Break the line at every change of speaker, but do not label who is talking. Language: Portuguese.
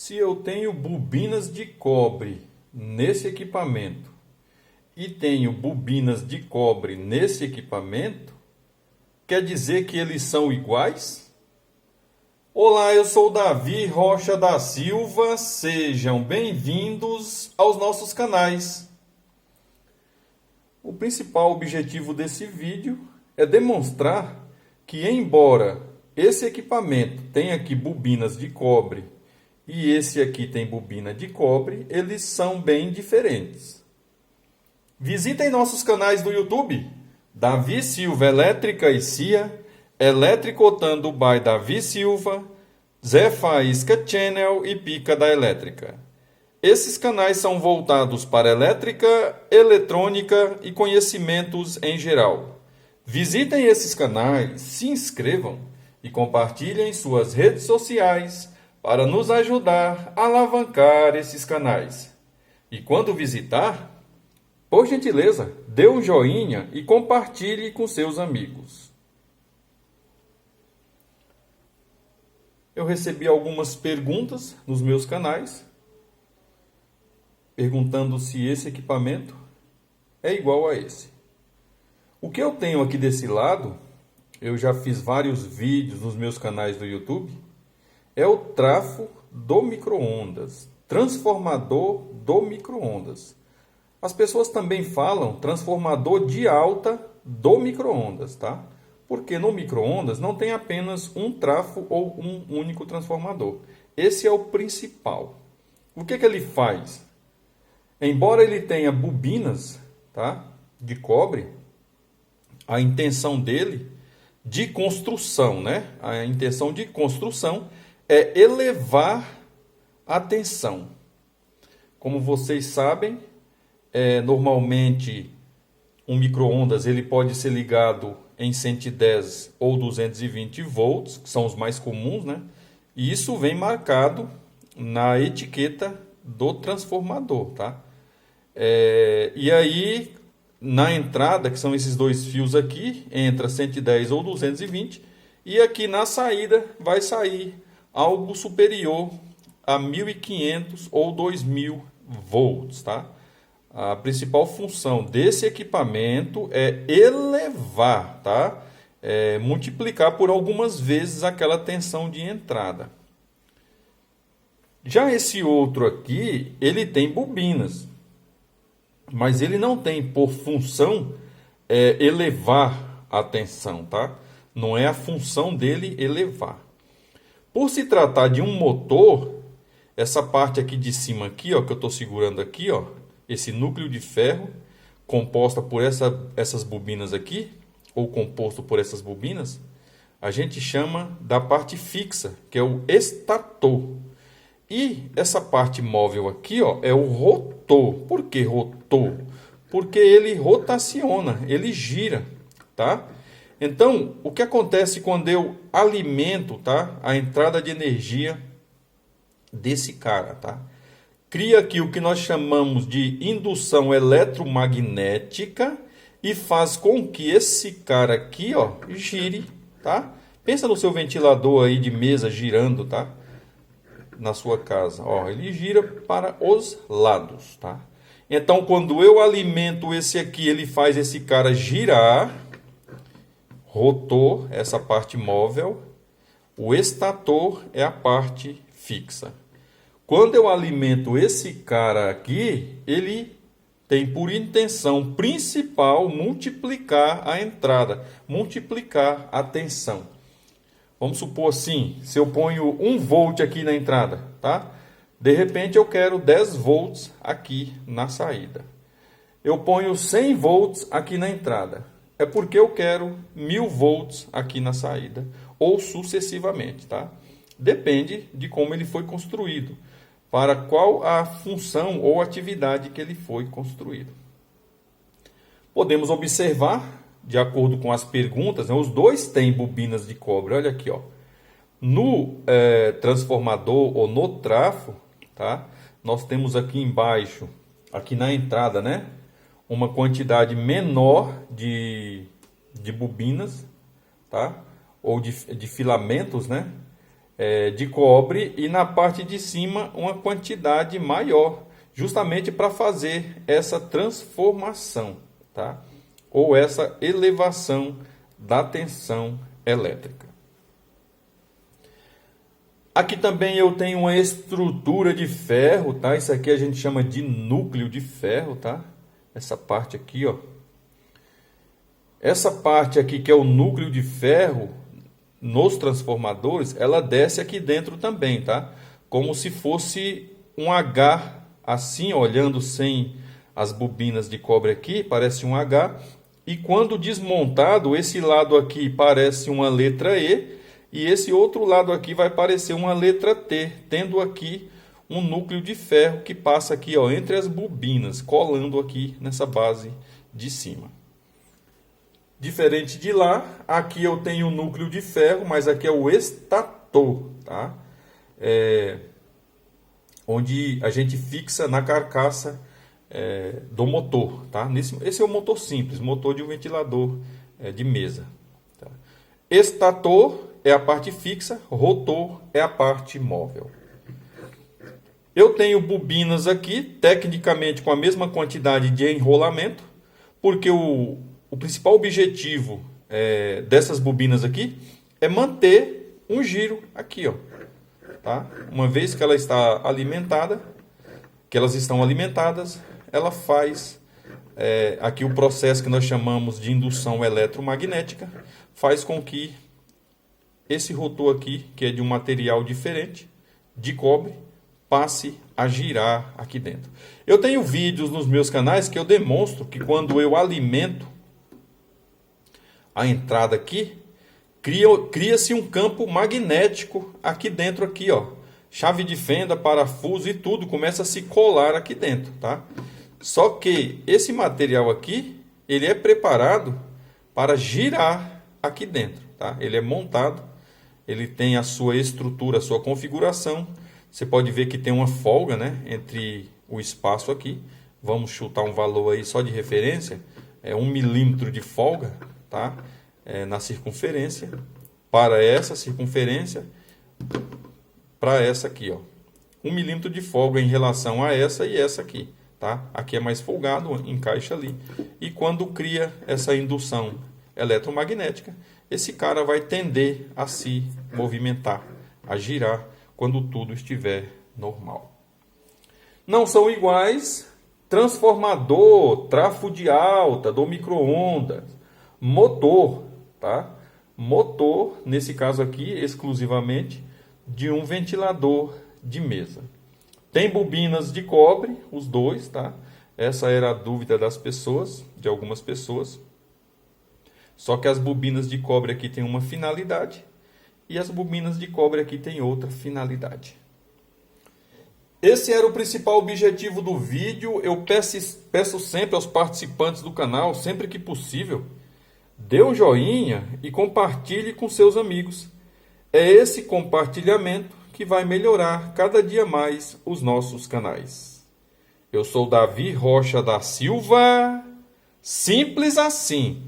Se eu tenho bobinas de cobre nesse equipamento e tenho bobinas de cobre nesse equipamento, quer dizer que eles são iguais? Olá, eu sou Davi Rocha da Silva, sejam bem-vindos aos nossos canais. O principal objetivo desse vídeo é demonstrar que, embora esse equipamento tenha aqui bobinas de cobre e esse aqui tem bobina de cobre, eles são bem diferentes. Visitem nossos canais do YouTube, Davi Silva Elétrica e CIA, Eletricotando by Davi Silva, Zé Faísca Channel e Pica da Elétrica. Esses canais são voltados para elétrica, eletrônica e conhecimentos em geral. Visitem esses canais, se inscrevam e compartilhem em suas redes sociais para nos ajudar a alavancar esses canais. E quando visitar, por gentileza, dê um joinha e compartilhe com seus amigos. Eu recebi algumas perguntas nos meus canais, perguntando se esse equipamento é igual a esse. O que eu tenho aqui desse lado, eu já fiz vários vídeos nos meus canais do YouTube, é o trafo do micro-ondas, transformador do micro-ondas. As pessoas também falam transformador de alta do micro-ondas, tá? Porque no micro-ondas não tem apenas um trafo ou um único transformador. Esse é o principal. O que ele faz? Embora ele tenha bobinas, tá, de cobre, a intenção dele de construção, né? A intenção de construção é elevar a tensão. Como vocês sabem, normalmente um micro-ondas ele pode ser ligado em 110 ou 220 volts, que são os mais comuns, né? E isso vem marcado na etiqueta do transformador, tá? E aí, na entrada, que são esses dois fios aqui, entra 110 ou 220, e aqui na saída vai sair algo superior a 1.500 ou 2.000 volts, tá? A principal função desse equipamento é elevar, tá? Multiplicar por algumas vezes aquela tensão de entrada. Já esse outro aqui, ele tem bobinas, mas ele não tem por função elevar a tensão, tá? Não é a função dele elevar. Por se tratar de um motor, essa parte aqui de cima aqui, ó, que eu estou segurando aqui, ó, esse núcleo de ferro composta por essas bobinas aqui, ou composto por essas bobinas, a gente chama da parte fixa, que é o estator. E essa parte móvel aqui, ó, é o rotor. Por que rotor? Porque ele rotaciona, ele gira, tá? Então, o que acontece quando eu alimento, tá, a entrada de energia desse cara, tá? Cria aqui o que nós chamamos de indução eletromagnética e faz com que esse cara aqui, ó, gire, tá? Pensa no seu ventilador aí de mesa girando, tá? Na sua casa, ó, ele gira para os lados, tá? Então, quando eu alimento esse aqui, ele faz esse cara girar, rotor, essa parte móvel, o estator é a parte fixa. Quando eu alimento esse cara aqui, ele tem por intenção principal multiplicar a entrada, multiplicar a tensão. Vamos supor assim, se eu ponho 1 volt aqui na entrada, tá? De repente eu quero 10 volts aqui na saída. Eu ponho 100 volts aqui na entrada. É porque eu quero 1.000 volts aqui na saída, ou sucessivamente, tá? Depende de como ele foi construído, para qual a função ou atividade que ele foi construído. Podemos observar, de acordo com as perguntas, né, os dois têm bobinas de cobre. Olha aqui, ó. No transformador ou no trafo, tá? Nós temos aqui embaixo, aqui na entrada, né, uma quantidade menor de bobinas, tá? Ou de filamentos, né? de cobre e na parte de cima uma quantidade maior, justamente para fazer essa transformação, tá? Ou essa elevação da tensão elétrica. Aqui também eu tenho uma estrutura de ferro, tá? Isso aqui a gente chama de núcleo de ferro, tá? Essa parte aqui, ó. Essa parte aqui que é o núcleo de ferro nos transformadores, ela desce aqui dentro também, tá? Como se fosse um H, assim, olhando sem as bobinas de cobre aqui, parece um H. E quando desmontado, esse lado aqui parece uma letra E, e esse outro lado aqui vai parecer uma letra T, tendo aqui um núcleo de ferro que passa aqui, ó, entre as bobinas, colando aqui nessa base de cima. Diferente de lá, aqui eu tenho o núcleo de ferro, mas aqui é o estator, tá? Onde a gente fixa na carcaça do motor, tá? Esse é o motor simples, motor de um ventilador de mesa. Tá? Estator é a parte fixa, rotor é a parte móvel. Eu tenho bobinas aqui, tecnicamente com a mesma quantidade de enrolamento, porque o principal objetivo dessas bobinas aqui é manter um giro aqui, ó, tá? Uma vez que ela está alimentada, que elas estão alimentadas, ela faz aqui o processo que nós chamamos de indução eletromagnética, faz com que esse rotor aqui, que é de um material diferente, de cobre, passe a girar aqui dentro. Eu tenho vídeos nos meus canais que eu demonstro que quando eu alimento a entrada aqui, cria-se um campo magnético aqui dentro, aqui, ó. Chave de fenda, parafuso e tudo começa a se colar aqui dentro, tá? Só que esse material aqui, ele é preparado para girar aqui dentro, tá? Ele é montado, ele tem a sua estrutura, a sua configuração. Você pode ver que tem uma folga, né, entre o espaço aqui. Vamos chutar um valor aí só de referência. 1 milímetro de folga, tá? Na circunferência. Para essa circunferência, para essa aqui, ó. 1 milímetro de folga em relação a essa e essa aqui, tá? Aqui é mais folgado, encaixa ali. E quando cria essa indução eletromagnética, esse cara vai tender a se movimentar, a girar, quando tudo estiver normal. Não são iguais transformador, trafo de alta, do micro-ondas, motor, tá? Motor, nesse caso aqui, exclusivamente, de um ventilador de mesa. Tem bobinas de cobre, os dois, tá? Essa era a dúvida das pessoas, de algumas pessoas. Só que as bobinas de cobre aqui têm uma finalidade e as bobinas de cobre aqui têm outra finalidade. Esse era o principal objetivo do vídeo. Eu peço sempre aos participantes do canal, sempre que possível, dê um joinha e compartilhe com seus amigos. É esse compartilhamento que vai melhorar cada dia mais os nossos canais. Eu sou Davi Rocha da Silva, simples assim.